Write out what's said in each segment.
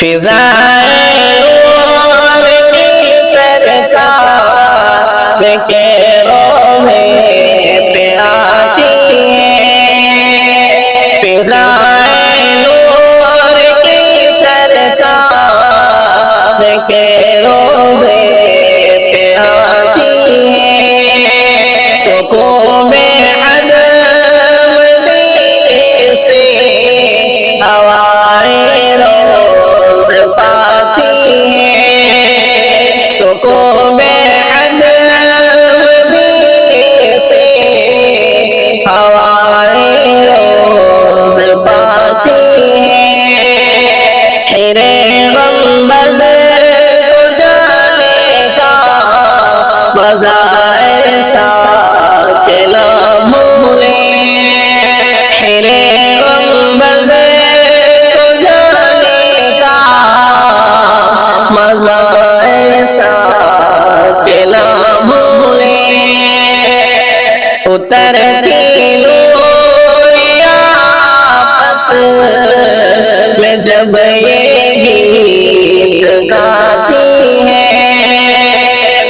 فضائے نور کی سرکار کے روضے پہ آتی ہیں، فضائے نور کی سرکار کے روضے پہ آتی ہیں، سکون عدم سے ہوائیں روز پاتی ہیں، سکون عدم سے ہوائیں روز پاتی ہیں، ہرے غمبز کو جانے کا مزہ ایسا کہ نہ بھولیں، ہرے غمبز کو جانے کا مزہ ایسا کہ نہ بھولیں، اترتی نوریاں آپس میں جب یہ گیت گاتی ہیں،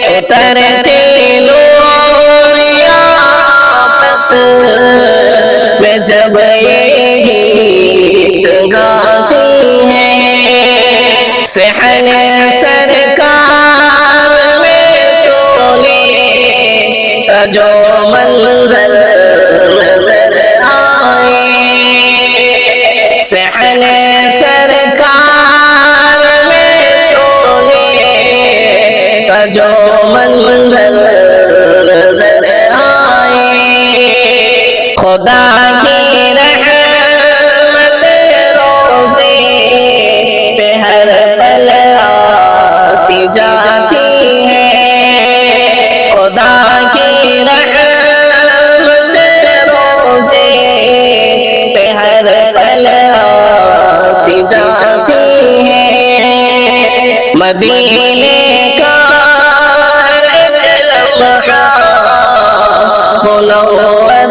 اترتی نوریاں آپس میں جب یہ گیت گاتی ہیں، صحن سرکار میں سونے کا جو منظر نظر آئے، صحن سرکار میں سونے کا جو منظر نظر آئے، خدا کی رحمت روزے پہ ہر پل آتی جاتی ہے، خدا کی رحمت روزے پہ ہر پل آتی جاتی ہے، مدینے کا ہر ایک لمحہ منور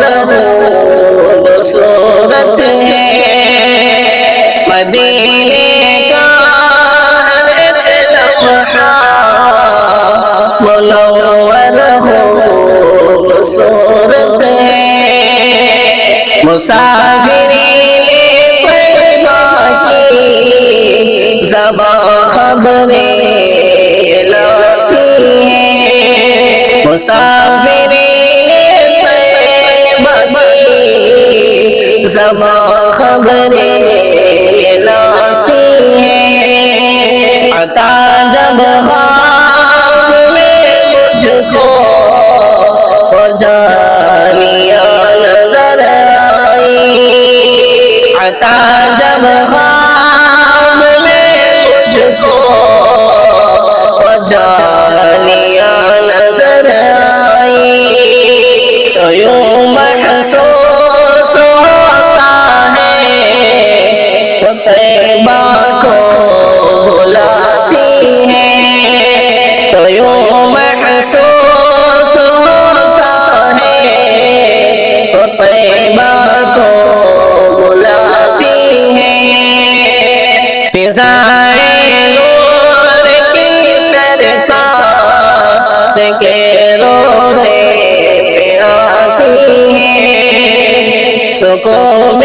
خوبصورت ہے، مدینے کا ہر ایک لمحہ منور خوبصورت ہے، مسافرین طیبہ کی زباں خبریں لاتی ہیں، مسافرین طیبہ کی زباں خبریں لاتی ہیں، عطا جب خواب میں مجھ کو وہ جانیاں نظر آئی، عطا جب خواب میں مجھ کو وہ جانیاں نظر آئی، تو یوں محسوس ہوتا ہے وہ طیبہ کو بلاتی ہیں، تو یوں محسوس ہوتا ہے وہ طیبہ کو بلاتی ہیں، فضائے نور کی سرکار کے روضے پہ آتی ہیں، سکون